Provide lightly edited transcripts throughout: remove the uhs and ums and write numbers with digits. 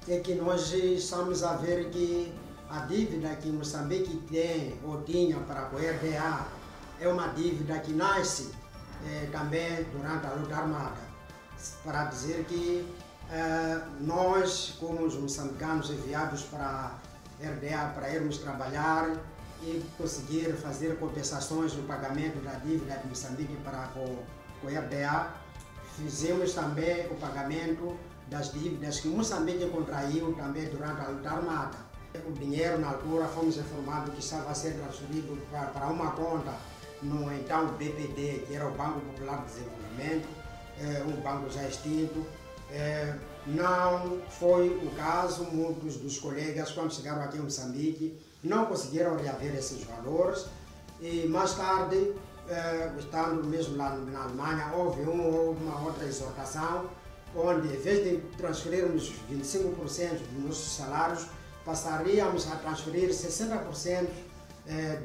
é que nós estamos a ver que a dívida que Moçambique tem ou tinha para com a RDA é uma dívida que nasce também durante a luta armada. Para dizer que nós, como os moçambicanos enviados para a RDA para irmos trabalhar e conseguir fazer compensações no pagamento da dívida de Moçambique para com a RDA, fizemos também o pagamento das dívidas que Moçambique contraiu também durante a luta armada. O dinheiro, na altura, fomos informados que estava a ser transferido para uma conta no então BPD, que era o Banco Popular de Desenvolvimento, um banco já extinto. Não foi o caso, muitos dos colegas, quando chegaram aqui em Moçambique, não conseguiram reaver esses valores e mais tarde, estando mesmo lá na Alemanha, houve uma outra exortação, onde em vez de transferirmos 25% dos nossos salários, passaríamos a transferir 60%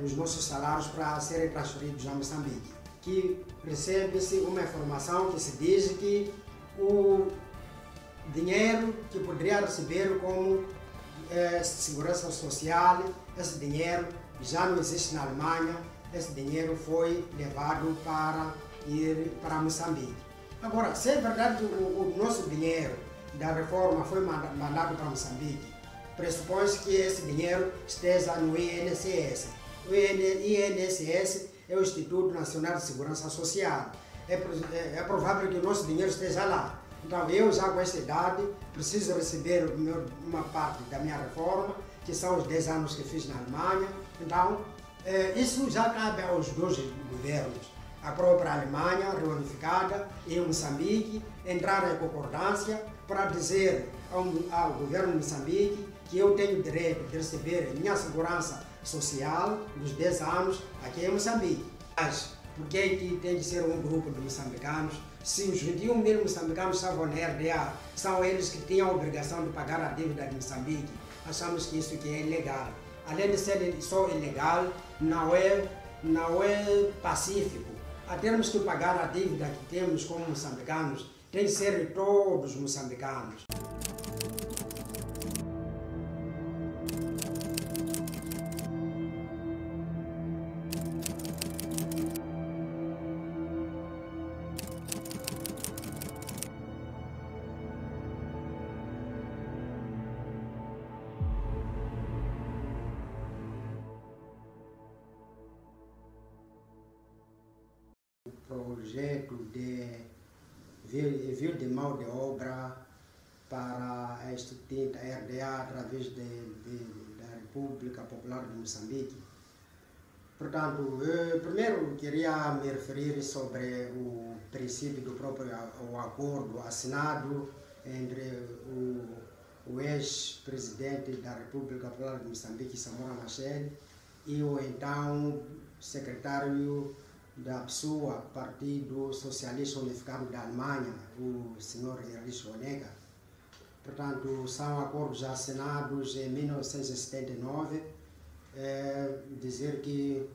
dos nossos salários para serem transferidos a Moçambique. Que recebe-se uma informação que se diz que o dinheiro que poderia receber como segurança social, esse dinheiro já não existe na Alemanha, esse dinheiro foi levado para ir para Moçambique. Agora, se é verdade que o nosso dinheiro da reforma foi mandado para Moçambique, pressupõe-se que esse dinheiro esteja no INSS. O INSS é o Instituto Nacional de Segurança Social. É provável que o nosso dinheiro esteja lá. Então, eu já com essa idade preciso receber uma parte da minha reforma, que são os 10 anos que fiz na Alemanha. Então, isso já cabe aos dois governos. A própria Alemanha, reunificada, e Moçambique, entrar em concordância para dizer ao governo de Moçambique que eu tenho direito de receber minha segurança social dos 10 anos aqui em Moçambique. Mas por que tem de ser um grupo de moçambicanos? Se os 21 mil moçambicanos estavam na RDA, são eles que tinham a obrigação de pagar a dívida de Moçambique. Achamos que isso aqui é ilegal. Além de ser só ilegal, não é pacífico. A termos que pagar a dívida que temos como moçambicanos, tem de ser de todos os moçambicanos. Projeto de envio de mão de obra para a extinta RDA através da República Popular de Moçambique. Portanto, primeiro queria me referir sobre o princípio do próprio acordo assinado entre o ex-presidente da República Popular de Moçambique, Samora Machel, e o então secretário da PSUA, Partido Socialista Unificado da Alemanha, o Sr. Erich Honecker. Portanto, são acordos assinados em 1979. Dizer que,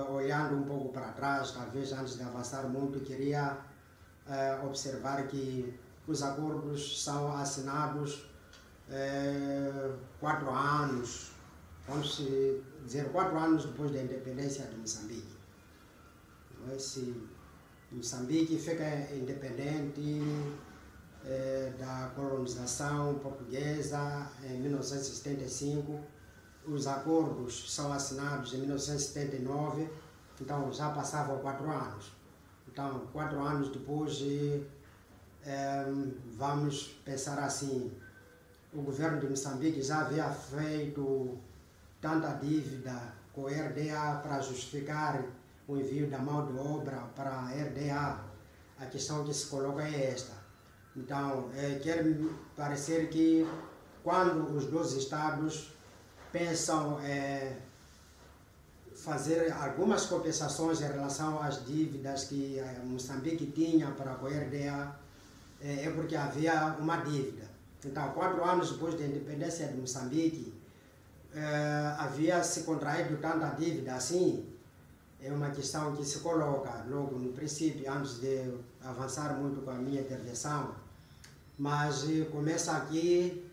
olhando um pouco para trás, talvez antes de avançar muito, queria observar que os acordos são assinados 4 anos, vamos dizer 4 anos depois da independência de Moçambique. Se Moçambique fica independente da colonização portuguesa em 1975, os acordos são assinados em 1979, então já passavam 4 anos. Então, 4 anos depois, vamos pensar assim, o governo de Moçambique já havia feito tanta dívida com a RDA para justificar o envio da mão de obra para a RDA. A questão que se coloca é esta. Então, quer parecer que quando os dois Estados pensam fazer algumas compensações em relação às dívidas que Moçambique tinha para com a RDA, é porque havia uma dívida. Então, 4 anos depois da independência de Moçambique, havia se contraído tanta dívida assim. É uma questão que se coloca logo no princípio, antes de avançar muito com a minha intervenção. Mas começa aqui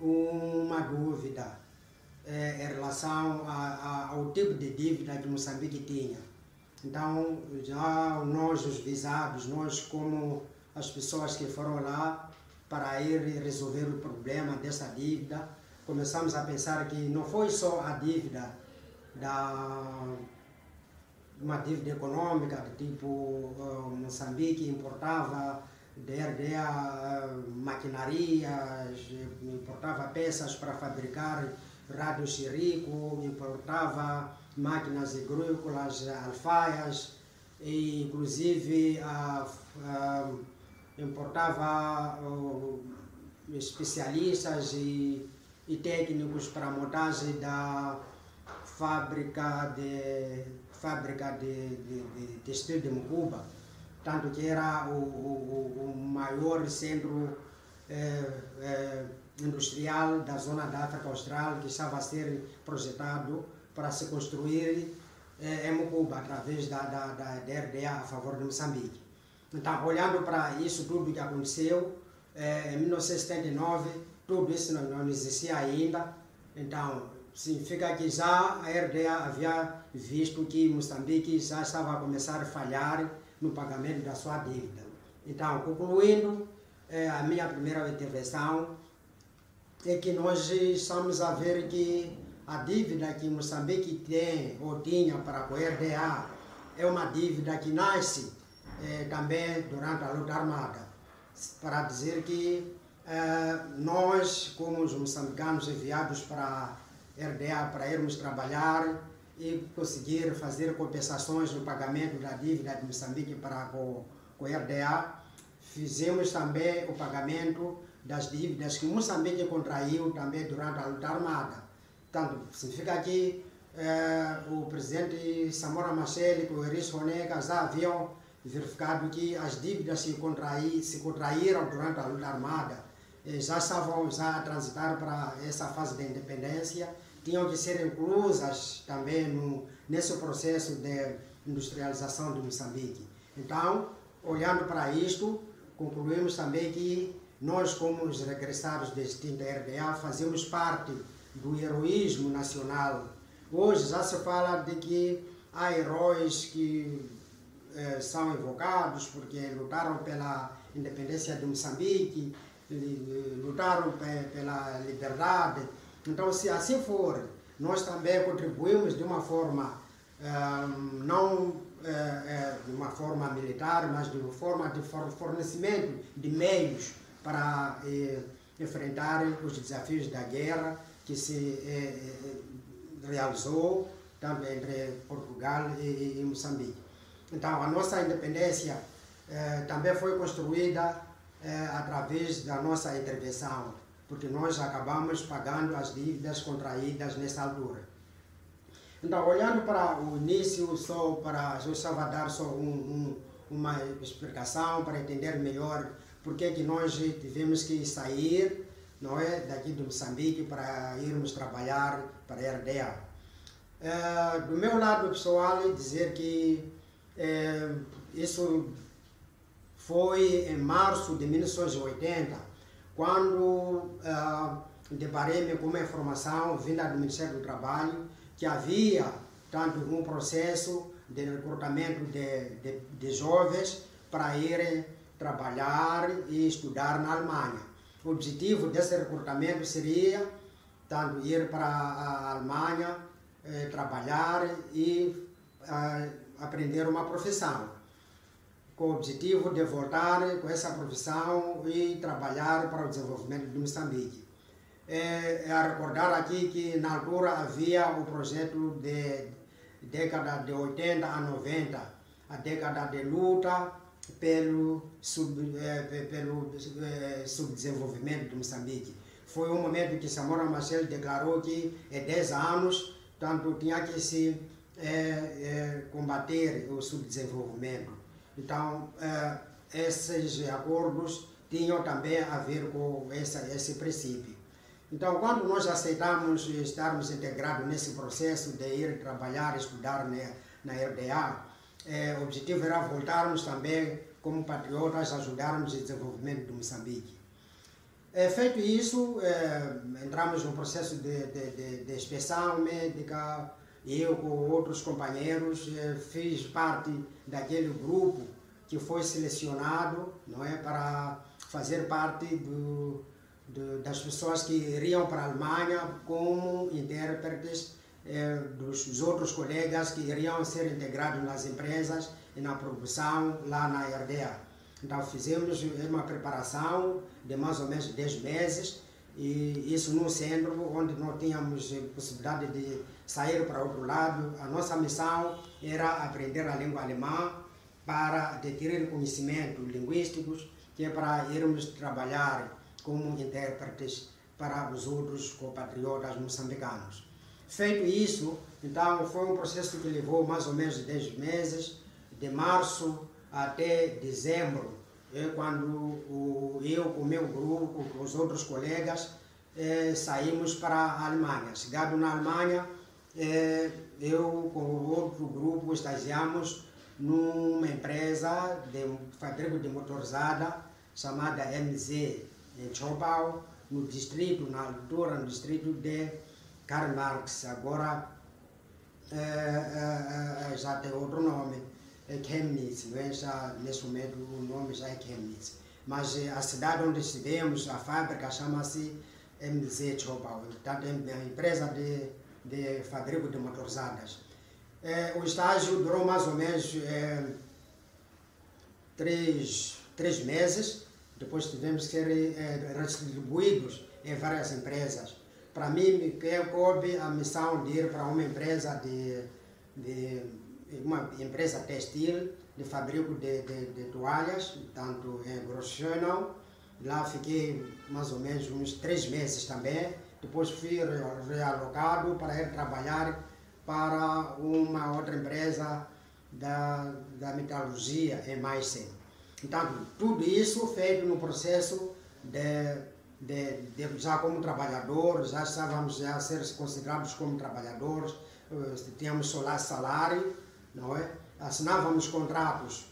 uma dúvida em relação ao tipo de dívida que Moçambique tinha. Então, já nós, os visados, nós como as pessoas que foram lá para ir resolver o problema dessa dívida, começamos a pensar que não foi só a dívida uma dívida econômica, de tipo Moçambique importava da RDA maquinarias, importava peças para fabricar rádios Chirico, importava máquinas agrícolas, alfaias, e inclusive importava especialistas e técnicos para a montagem da fábrica de tecido de Mucuba, tanto que era o maior centro industrial da zona da África Austral, que estava a ser projetado para se construir em Mucuba, através da RDA a favor de Moçambique. Então, olhando para isso tudo que aconteceu, em 1979, tudo isso não existia ainda. Então, significa que já a RDA havia visto que Moçambique já estava a começar a falhar no pagamento da sua dívida. Então, concluindo a minha primeira intervenção, é que nós estamos a ver que a dívida que Moçambique tem ou tinha para com a RDA é uma dívida que nasce também durante a luta armada, para dizer que nós, como os moçambicanos enviados para a RDA para irmos trabalhar e conseguir fazer compensações no pagamento da dívida de Moçambique para com a RDA, fizemos também o pagamento das dívidas que Moçambique contraiu também durante a luta armada. Portanto, significa que o presidente Samora Machel e o Eris Honeca já haviam verificado que as dívidas se contraíram durante a luta armada, já estavam a transitar para essa fase de independência, tinham que ser inclusas também nesse processo de industrialização de Moçambique. Então, olhando para isto, concluímos também que nós, como os regressados da extinta RDA, fazemos parte do heroísmo nacional. Hoje já se fala de que há heróis que são invocados porque lutaram pela independência de Moçambique, lutaram pela liberdade. Então, se assim for, nós também contribuímos de uma forma, não de uma forma militar, mas de uma forma de fornecimento de meios para enfrentar os desafios da guerra que se realizou tanto entre Portugal e Moçambique. Então, a nossa independência também foi construída através da nossa intervenção, porque nós acabamos pagando as dívidas contraídas nessa altura. Então, olhando para o início, eu estava a dar só uma explicação para entender melhor por que nós tivemos que sair, não é, daqui de Moçambique para irmos trabalhar para a RDA. Do meu lado pessoal, dizer que isso foi em março de 1980, quando deparei-me com uma informação vinda do Ministério do Trabalho que havia tanto um processo de recrutamento de jovens para irem trabalhar e estudar na Alemanha. O objetivo desse recrutamento seria tanto ir para a Alemanha, trabalhar e aprender uma profissão, com o objetivo de voltar com essa profissão e trabalhar para o desenvolvimento de Moçambique. A recordar aqui que na altura havia o projeto de década de 80 a 90, a década de luta pelo subdesenvolvimento de Moçambique. Foi um momento que Samora Machel declarou que em 10 anos, tanto tinha que se combater o subdesenvolvimento. Então, esses acordos tinham também a ver com esse princípio. Então, quando nós aceitamos estarmos integrados nesse processo de ir trabalhar e estudar na RDA, o objetivo era voltarmos também como patriotas, ajudarmos o desenvolvimento de Moçambique. Feito isso, entramos no processo de inspeção médica. Eu, com outros companheiros, fiz parte daquele grupo que foi selecionado, não é, para fazer parte das pessoas que iriam para a Alemanha como intérpretes dos outros colegas que iriam ser integrados nas empresas e na produção lá na RDA. Então fizemos uma preparação de mais ou menos 10 meses, e isso num centro onde não tínhamos possibilidade de sair para outro lado. A nossa missão era aprender a língua alemã para adquirir conhecimentos linguísticos, que é para irmos trabalhar como intérpretes para os outros compatriotas moçambicanos. Feito isso, então foi um processo que levou mais ou menos 10 meses, de março até dezembro, quando eu com o meu grupo, com os outros colegas, saímos para a Alemanha. Chegado na Alemanha, eu com o outro grupo estagiamos numa empresa de fabrico de motorizada chamada MZ em Chopau, no distrito, na altura, no distrito de Karl Marx. Agora já tem outro nome, é Chemnitz, não é? Já, nesse momento o nome já é Chemnitz. Mas a cidade onde estivemos, a fábrica chama-se MZ Chopau, portanto é uma empresa de fabrico de motorizadas. O estágio durou mais ou menos 3 meses, depois tivemos que ser distribuídos em várias empresas. Para mim, me coube a missão de ir para uma empresa uma empresa textil, de fabrico de toalhas, tanto em Großschönau. Lá fiquei mais ou menos uns 3 meses também. Depois fui realocado para ir trabalhar para uma outra empresa da metalurgia em Meissen. Então, tudo isso feito no processo já como trabalhadores, já estávamos a ser considerados como trabalhadores, tínhamos salário, não é? Assinávamos contratos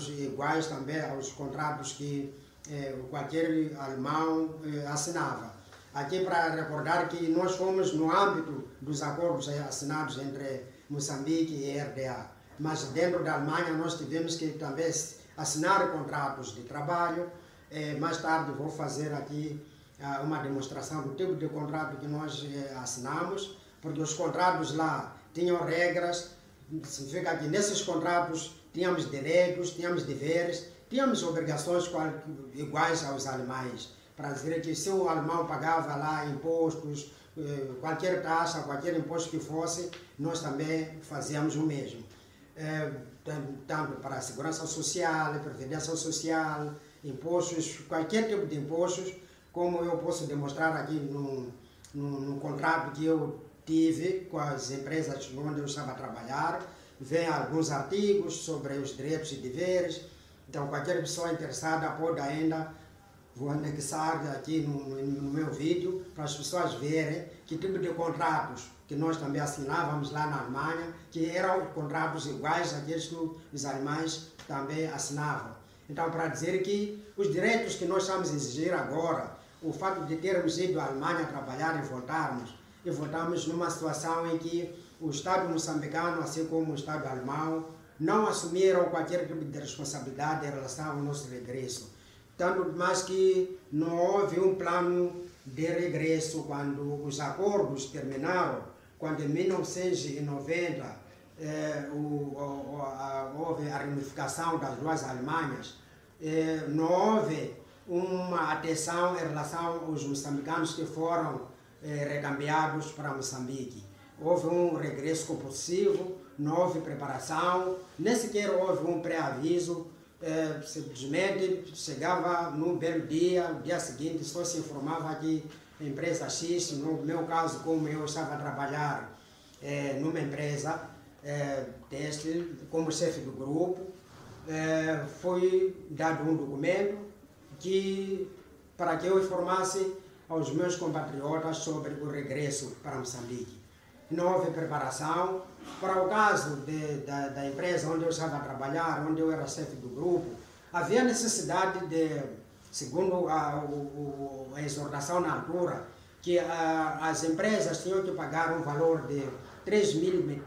iguais também aos contratos que qualquer alemão assinava. Aqui para recordar que nós fomos no âmbito dos acordos assinados entre Moçambique e RDA, mas dentro da Alemanha nós tivemos que também assinar contratos de trabalho. Mais tarde vou fazer aqui uma demonstração do tipo de contrato que nós assinamos, porque os contratos lá tinham regras. Significa que nesses contratos tínhamos direitos, tínhamos deveres, tínhamos obrigações iguais aos alemães, para dizer que se o alemão pagava lá impostos, qualquer taxa, qualquer imposto que fosse, nós também fazíamos o mesmo. Tanto para a segurança social, previdência social, impostos, qualquer tipo de impostos, como eu posso demonstrar aqui no contrato que eu tive com as empresas onde eu estava a trabalhar. Vem alguns artigos sobre os direitos e deveres. Então, qualquer pessoa interessada pode ainda, vou anexar aqui no meu vídeo, para as pessoas verem que tipo de contratos que nós também assinávamos lá na Alemanha, que eram contratos iguais àqueles que os alemães também assinavam. Então, para dizer que os direitos que nós estamos a exigir agora, o fato de termos ido à Alemanha trabalhar e voltamos numa situação em que o Estado moçambicano, assim como o Estado alemão, não assumiram qualquer tipo de responsabilidade em relação ao nosso regresso. Tanto mais que não houve um plano de regresso quando os acordos terminaram, quando em 1990 houve a reunificação das duas Alemanhas. Não houve uma atenção em relação aos moçambicanos que foram recambiados para Moçambique. Houve um regresso compulsivo, não houve preparação, nem sequer houve um pré-aviso. Simplesmente chegava num belo dia, no dia seguinte só se informava que a empresa X, no meu caso, como eu estava a trabalhar numa empresa têxtil, como chefe do grupo, foi dado um documento para que eu informasse aos meus compatriotas sobre o regresso para Moçambique. Não houve preparação. Para o caso da empresa onde eu estava a trabalhar, onde eu era chefe do grupo, havia necessidade segundo a exortação na altura, que as empresas tinham que pagar um valor de 3 mil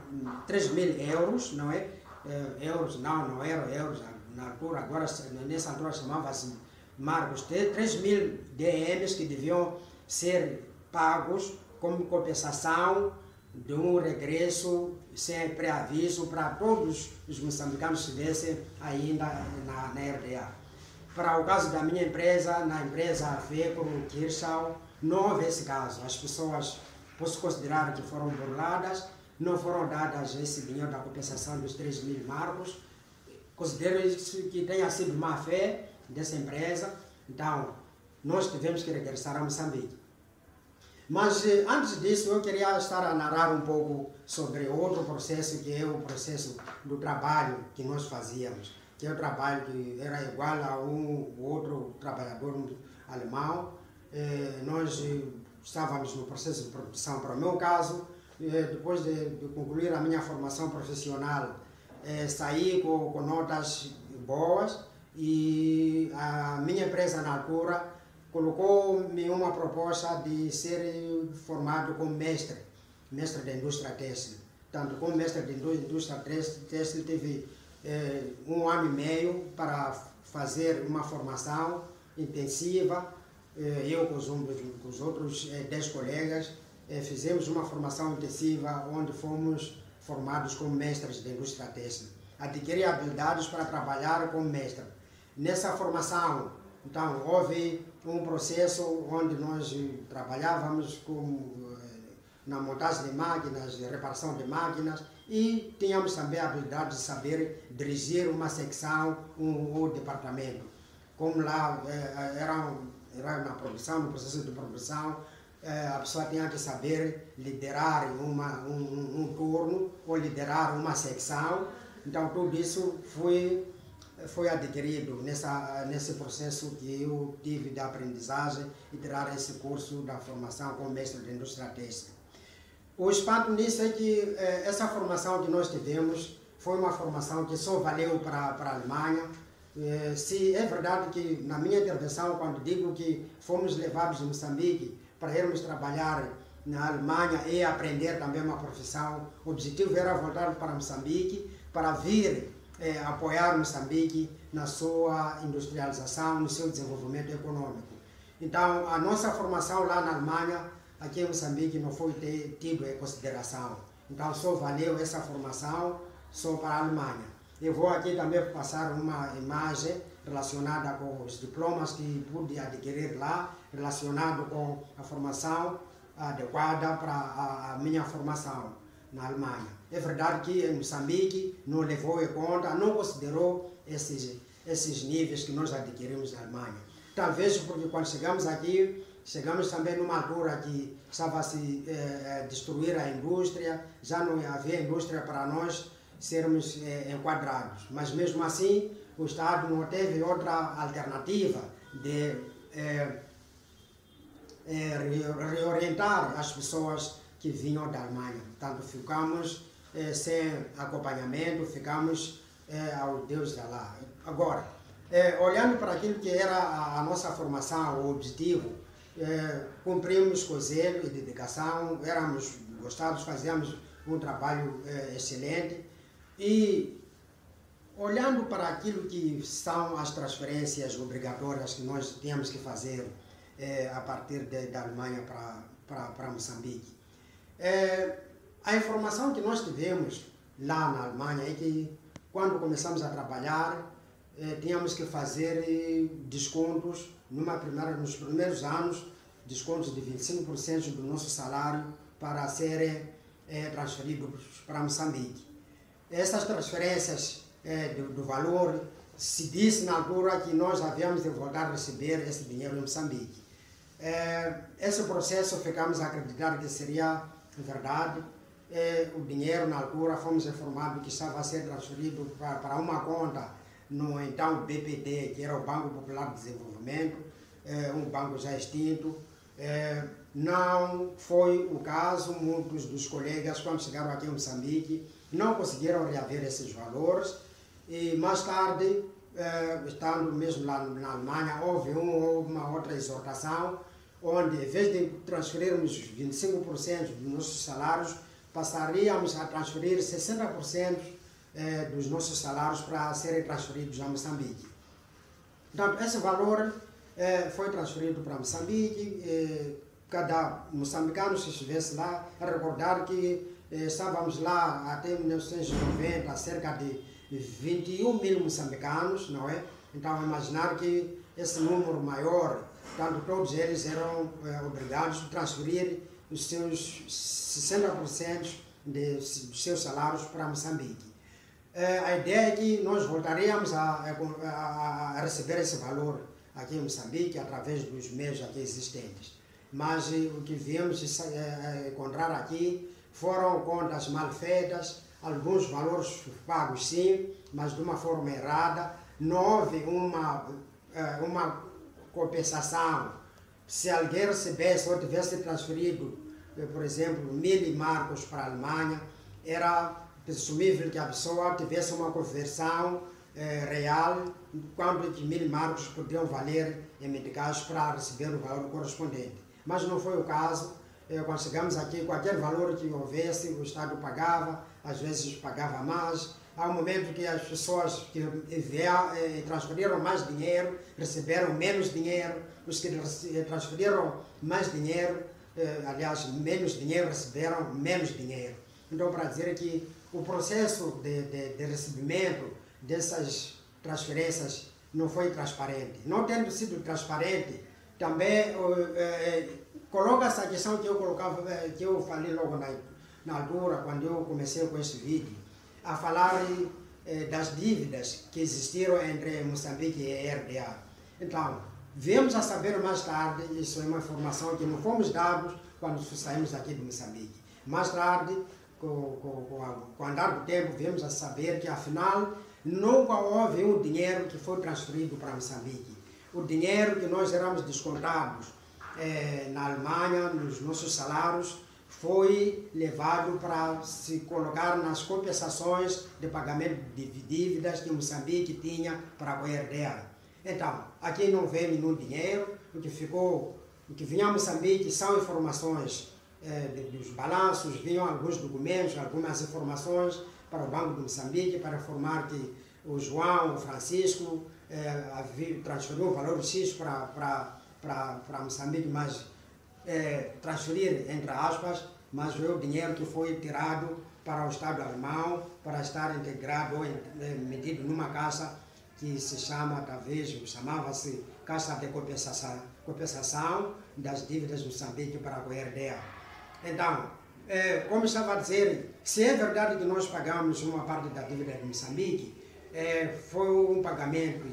euros, não é? Euros, não eram euros na altura, agora nessa altura chamava-se marcos, 3 mil DMs que deviam ser pagos como compensação de um regresso sem pré-aviso para todos os moçambicanos que estivessem ainda na RDA. Para o caso da minha empresa, na empresa Avecro, Kirchau, não houve esse caso. As pessoas, posso considerar que foram burladas, não foram dadas esse dinheiro da compensação dos 3 mil marcos. Considero isso que tenha sido má fé dessa empresa. Então, nós tivemos que regressar a Moçambique. Mas antes disso, eu queria estar a narrar um pouco sobre outro processo, que é o processo do trabalho que nós fazíamos, que é o trabalho que era igual a um outro trabalhador alemão. Nós estávamos no processo de produção. Para o meu caso, depois de concluir a minha formação profissional, saí com notas boas e a minha empresa na altura colocou-me uma proposta de ser formado como mestre da indústria têxtil. Tanto como mestre da indústria têxtil tive 1 ano e meio para fazer uma formação intensiva. Eu com os outros 10 colegas fizemos uma formação intensiva onde fomos formados como mestres da indústria têxtil. Adquiri habilidades para trabalhar como mestre. Nessa formação, então, houve um processo onde nós trabalhávamos na montagem de máquinas, de reparação de máquinas, e tínhamos também a habilidade de saber dirigir uma secção ou departamento. Como lá era na produção, no processo de produção, a pessoa tinha que saber liderar um turno ou liderar uma secção. Então, tudo isso foi adquirido nesse processo que eu tive de aprendizagem e tirar esse curso da formação como mestre de indústria têxtil. O espanto nisso é que essa formação que nós tivemos foi uma formação que só valeu para a Alemanha. Se é verdade que na minha intervenção, quando digo que fomos levados de Moçambique para irmos trabalhar na Alemanha e aprender também uma profissão, o objetivo era voltar para Moçambique para vir apoiar Moçambique na sua industrialização, no seu desenvolvimento econômico. Então, a nossa formação lá na Alemanha, aqui em Moçambique, não foi tido em consideração. Então, só valeu essa formação só para a Alemanha. Eu vou aqui também passar uma imagem relacionada com os diplomas que pude adquirir lá, relacionado com a formação adequada para a minha formação na Alemanha. É verdade que em Moçambique não levou em conta, não considerou esses níveis que nós adquirimos na Alemanha. Talvez porque quando chegamos aqui, chegamos também numa altura que estava a se destruir a indústria, já não havia indústria para nós sermos enquadrados. Mas mesmo assim, o Estado não teve outra alternativa de reorientar as pessoas que vinham da Alemanha. Portanto, ficamos sem acompanhamento, ficamos ao Deus de lá. Agora, olhando para aquilo que era a nossa formação, o objetivo, cumprimos com zelo e dedicação, éramos gostados, fazíamos um trabalho excelente. E olhando para aquilo que são as transferências obrigatórias que nós tínhamos que fazer a partir da Alemanha para Moçambique, a informação que nós tivemos lá na Alemanha é que quando começamos a trabalhar, tínhamos que fazer descontos, nos primeiros anos, descontos de 25% do nosso salário para serem transferidos para Moçambique. Essas transferências do valor, se disse na altura que nós havíamos de voltar a receber esse dinheiro em Moçambique. Esse processo ficamos a acreditar que seria verdade. O dinheiro na altura fomos informados que estava a ser transferido para uma conta no então BPD, que era o Banco Popular de Desenvolvimento, um banco já extinto. Não foi o caso. Muitos dos colegas, quando chegaram aqui em Moçambique, não conseguiram reaver esses valores e mais tarde estando mesmo lá na Alemanha, houve uma outra exortação, onde, em vez de transferirmos 25% dos nossos salários, passaríamos a transferir 60% dos nossos salários para serem transferidos a Moçambique. Portanto, esse valor foi transferido para Moçambique. Cada moçambicano, se estivesse lá, a recordar que estávamos lá até 1990, cerca de 21 mil moçambicanos, não é? Então, imaginar que esse número maior, portanto, todos eles eram obrigados a transferir os seus 60% dos seus salários para Moçambique. A ideia é que nós voltaríamos a receber esse valor aqui em Moçambique através dos meios aqui existentes. Mas o que viemos encontrar aqui foram contas mal feitas, alguns valores pagos sim, mas de uma forma errada. Não houve uma compensação. Se alguém recebesse ou tivesse transferido, por exemplo, 1000 marcos para a Alemanha, era presumível que a pessoa tivesse uma conversão real, quanto que 1000 marcos poderiam valer em meticais para receber o valor correspondente. Mas não foi o caso. Quando chegamos aqui, qualquer valor que houvesse, o Estado pagava, às vezes pagava mais. Há um momento que as pessoas que transferiram mais dinheiro receberam menos dinheiro, os que transferiram mais dinheiro, aliás, menos dinheiro, receberam menos dinheiro. Então, para dizer que o processo de recebimento dessas transferências não foi transparente. Não tendo sido transparente, também coloca-se a questão que eu falei logo na altura, quando eu comecei com esse vídeo, a falar das dívidas que existiram entre Moçambique e a RDA. Então, viemos a saber mais tarde, isso é uma informação que não fomos dados quando saímos aqui de Moçambique. Mais tarde, com o andar do tempo, viemos a saber que, afinal, nunca houve um dinheiro que foi transferido para Moçambique. O dinheiro que nós éramos descontados na Alemanha, nos nossos salários, foi levado para se colocar nas compensações de pagamento de dívidas que Moçambique tinha para a RDA. Então, aqui não vem nenhum dinheiro, o que vinha a Moçambique são informações dos balanços, vinham alguns documentos, algumas informações para o Banco de Moçambique, para informar que o João, o Francisco, transferiu um valor X para Moçambique, mas transferir, entre aspas, mas foi o dinheiro que foi tirado para o Estado alemão, para estar integrado ou metido numa caixa que se chama, talvez, chamava-se Caixa de Compensação das Dívidas de Moçambique para a RDA. Então, como estava a dizer, se é verdade que nós pagamos uma parte da dívida de Moçambique, foi um pagamento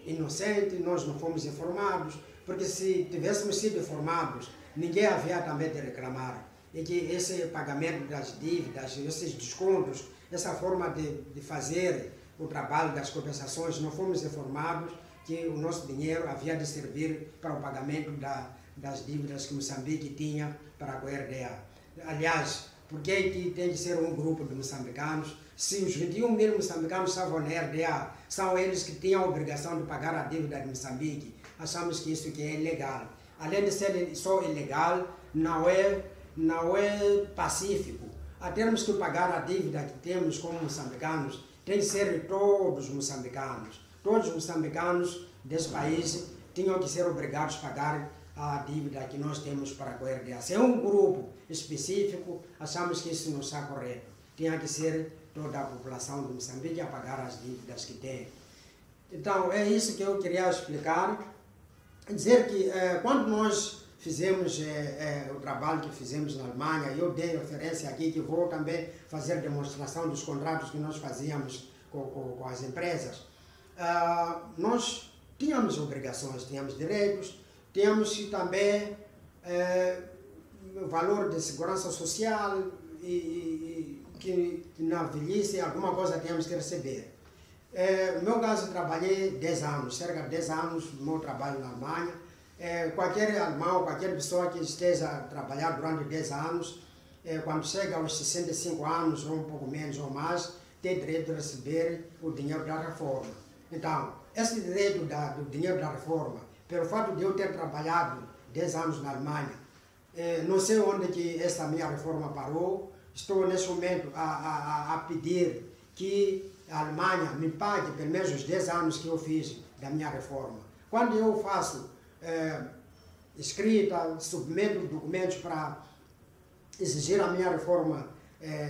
inocente, nós não fomos informados, porque se tivéssemos sido informados, ninguém havia também de reclamar. E que esse pagamento das dívidas, esses descontos, essa forma de fazer o trabalho das compensações, não fomos informados que o nosso dinheiro havia de servir para o pagamento das dívidas que Moçambique tinha para a RDA. Aliás, por que tem de ser um grupo de moçambicanos? Se os 21 mil moçambicanos estavam na RDA, são eles que tinham a obrigação de pagar a dívida de Moçambique. Achamos que isso que é ilegal. Além de ser só ilegal, não é pacífico. A termos que pagar a dívida que temos como moçambicanos, tem que ser de todos os moçambicanos. Todos os moçambicanos desse país tinham que ser obrigados a pagar a dívida que nós temos para a RDA. Se é um grupo específico, achamos que isso não está correto. Tinha que ser toda a população de Moçambique a pagar as dívidas que tem. Então, é isso que eu queria explicar. Dizer que quando nós fizemos o trabalho que fizemos na Alemanha, eu dei referência aqui que vou também fazer demonstração dos contratos que nós fazíamos com as empresas. Nós tínhamos obrigações, tínhamos direitos, tínhamos também o valor de segurança social e que na velhice alguma coisa tínhamos que receber. No meu caso, trabalhei 10 anos, cerca de 10 anos no meu trabalho na Alemanha. Qualquer alemão, qualquer pessoa que esteja a trabalhar durante 10 anos, quando chega aos 65 anos, ou um pouco menos ou mais, tem direito de receber o dinheiro da reforma. Então, esse direito do dinheiro da reforma, pelo fato de eu ter trabalhado 10 anos na Alemanha, não sei onde que essa minha reforma parou, estou nesse momento a pedir que a Alemanha me pague pelo menos os 10 anos que eu fiz da minha reforma. Quando eu faço escrita, submeto documentos para exigir a minha reforma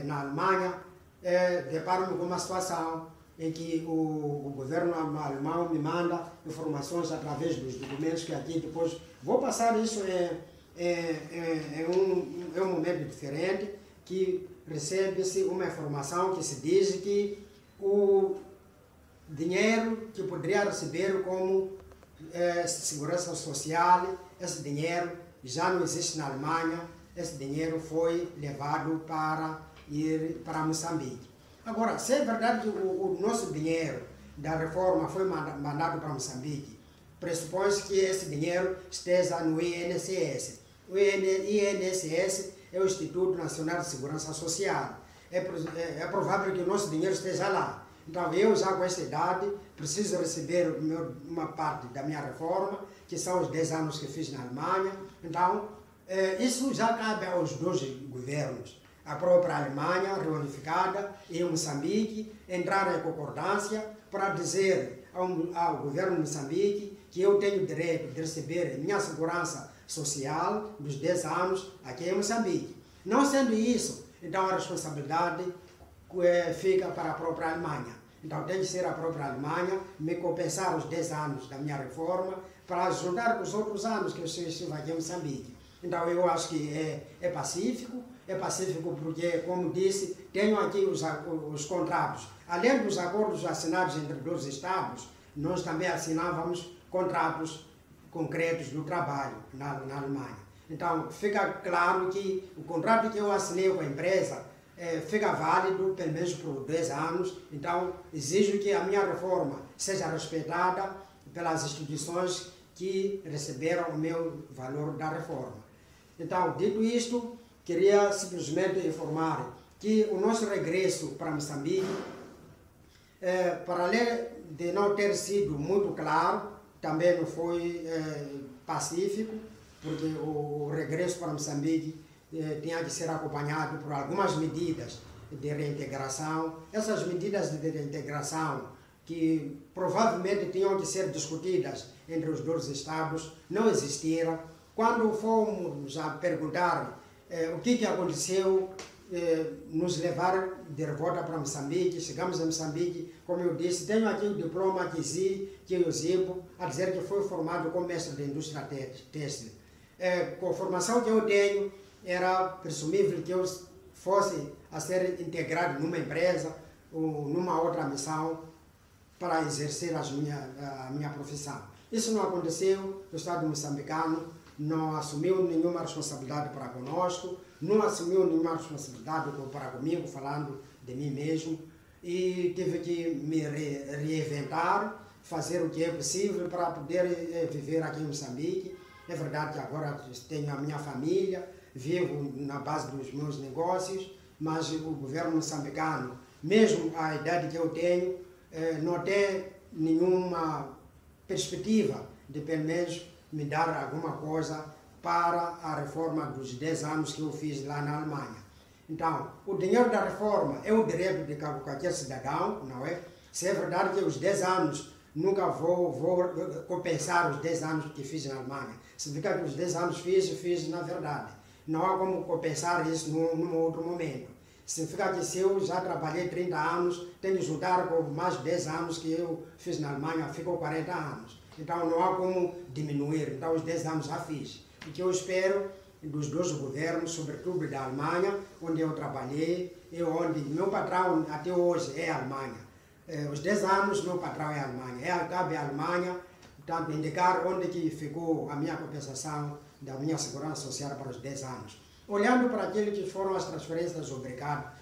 na Alemanha, deparo-me com uma situação em que o governo alemão me manda informações através dos documentos que aqui depois vou passar isso em um momento diferente, que recebe-se uma informação que se diz que o dinheiro que poderia receber como segurança social, esse dinheiro já não existe na Alemanha, esse dinheiro foi levado para ir para Moçambique. Agora, se é verdade que o nosso dinheiro da reforma foi mandado para Moçambique, pressupõe-se que esse dinheiro esteja no INSS. O INSS é o Instituto Nacional de Segurança Social. É provável que o nosso dinheiro esteja lá. Então, eu já com essa idade preciso receber uma parte da minha reforma, que são os 10 anos que fiz na Alemanha. Então, isso já cabe aos dois governos. A própria Alemanha, reunificada, e Moçambique, entrar em concordância para dizer ao governo de Moçambique que eu tenho direito de receber minha segurança social dos 10 anos aqui em Moçambique. Não sendo isso, então a responsabilidade fica para a própria Alemanha. Então tem que ser a própria Alemanha me compensar os 10 anos da minha reforma para juntar com os outros anos que eu estive aqui em Moçambique. Então eu acho que é pacífico porque, como disse, tenho aqui os contratos. Além dos acordos assinados entre dois Estados, nós também assinávamos contratos concretos do trabalho na Alemanha. Então, fica claro que o contrato que eu assinei com a empresa fica válido pelo menos por 10 anos. Então, exijo que a minha reforma seja respeitada pelas instituições que receberam o meu valor da reforma. Então, dito isto, queria simplesmente informar que o nosso regresso para Moçambique, para além de não ter sido muito claro, também não foi pacífico, porque o regresso para Moçambique tinha que ser acompanhado por algumas medidas de reintegração. Essas medidas de reintegração, que provavelmente tinham que ser discutidas entre os dois Estados, não existiram. Quando fomos a perguntar o que aconteceu, nos levar de volta para Moçambique, chegamos a Moçambique, como eu disse, tenho aqui o diploma que eu exibo, a dizer que fui formado como mestre de indústria têxtil. Com a formação que eu tenho, era presumível que eu fosse a ser integrado numa empresa ou numa outra missão para exercer a minha profissão. Isso não aconteceu, o Estado moçambicano não assumiu nenhuma responsabilidade para conosco, não assumiu nenhuma responsabilidade para comigo, falando de mim mesmo, e tive que me reinventar, fazer o que é possível para poder viver aqui em Moçambique. É verdade que agora tenho a minha família, vivo na base dos meus negócios, mas o governo moçambicano, mesmo a idade que eu tenho, não tem nenhuma perspectiva de pelo menos me dar alguma coisa para a reforma dos 10 anos que eu fiz lá na Alemanha. Então, o dinheiro da reforma é o direito de qualquer cidadão, não é? Se é verdade que os 10 anos, nunca vou compensar os 10 anos que fiz na Alemanha. Significa que os 10 anos fiz na verdade. Não há como compensar isso num outro momento. Significa que se eu já trabalhei 30 anos, tenho que juntar com mais 10 anos que eu fiz na Alemanha, ficou 40 anos. Então não há como diminuir, então os 10 anos já fiz. O que eu espero dos dois governos, sobretudo da Alemanha, onde eu trabalhei, e onde meu patrão até hoje é a Alemanha. Os 10 anos meu patrão é a Alemanha. Cabe à Alemanha, portanto, indicar onde que ficou a minha compensação da minha segurança social para os 10 anos. Olhando para aquilo que foram as transferências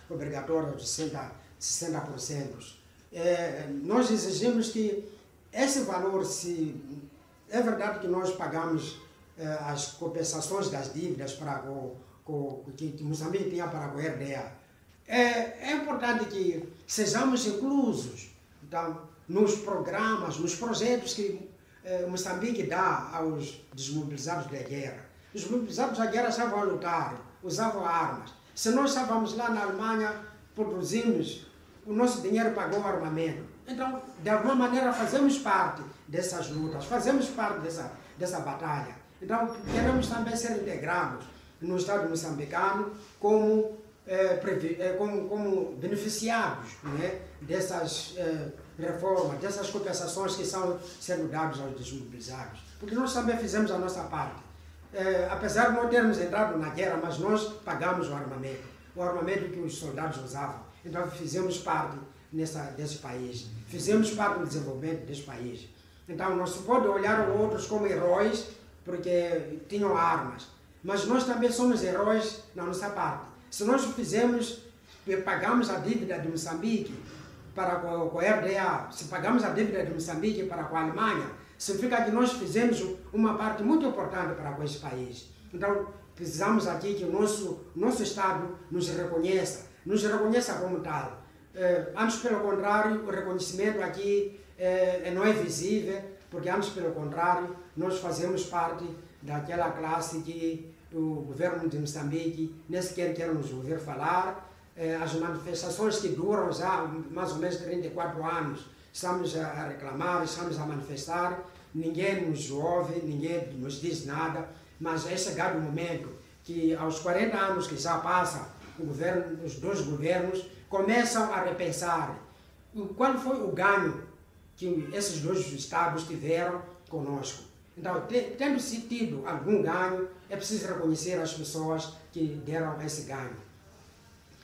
obrigatórias de 60%, nós exigimos que esse valor, se é verdade que nós pagamos as compensações das dívidas para que Moçambique tinha para a RDA, É importante que sejamos inclusos, então, nos programas, nos projetos que Moçambique dá aos desmobilizados da guerra. Os desmobilizados da guerra estavam a lutar, usavam armas. Se nós estávamos lá na Alemanha, produzimos, o nosso dinheiro pagou o armamento. Então, de alguma maneira, fazemos parte dessas lutas, fazemos parte dessa batalha. Então, queremos também ser integrados no Estado moçambicano como beneficiados, né, dessas reformas, dessas compensações que estão sendo dadas aos desmobilizados. Porque nós também fizemos a nossa parte. Apesar de não termos entrado na guerra, mas nós pagamos o armamento que os soldados usavam. Então fizemos parte desse país, fizemos parte do desenvolvimento desse país. Então não se pode olhar os outros como heróis porque tinham armas, mas nós também somos heróis na nossa parte. Se nós pagamos a dívida de Moçambique para com a RDA, se pagamos a dívida de Moçambique para com a Alemanha, significa que nós fizemos uma parte muito importante para com esse país. Então, precisamos aqui que o nosso Estado nos reconheça como tal. Antes, pelo contrário, o reconhecimento aqui não é visível, porque antes, pelo contrário, nós fazemos parte daquela classe que o governo de Moçambique nem sequer quer nos ouvir falar. As manifestações que duram já mais ou menos 34 anos, estamos a reclamar, estamos a manifestar, ninguém nos ouve, ninguém nos diz nada, mas é chegado o momento que aos 40 anos que já passa, os dois governos começam a repensar qual foi o ganho que esses dois estados tiveram conosco. Então, tendo tido algum ganho, é preciso reconhecer as pessoas que deram esse ganho.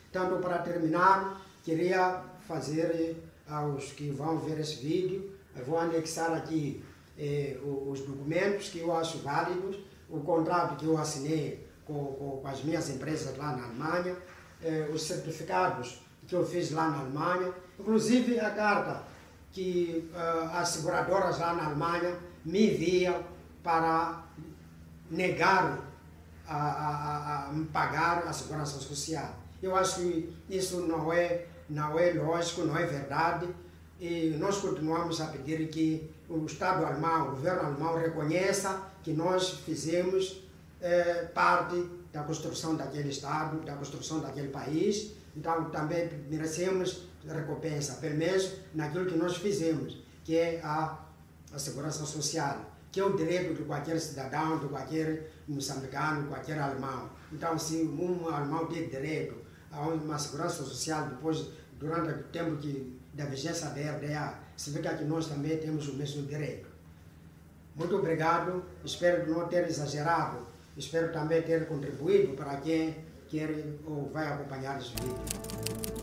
Então, para terminar, queria fazer aos que vão ver esse vídeo, eu vou anexar aqui os documentos que eu acho válidos, o contrato que eu assinei com as minhas empresas lá na Alemanha, os certificados que eu fiz lá na Alemanha, inclusive a carta que as seguradoras lá na Alemanha me enviam para negar a me pagar a segurança social. Eu acho que isso não é lógico, não é verdade, e nós continuamos a pedir que o Estado alemão, o governo alemão reconheça que nós fizemos parte da construção daquele Estado, da construção daquele país. Então também merecemos recompensa, pelo menos naquilo que nós fizemos, que é a segurança social, que é o direito de qualquer cidadão, de qualquer moçambicano, qualquer alemão. Então, se um alemão tem direito a uma segurança social durante o tempo da vigência da RDA, significa que nós também temos o mesmo direito. Muito obrigado, espero não ter exagerado, espero também ter contribuído para quem quer ou vai acompanhar esse vídeo.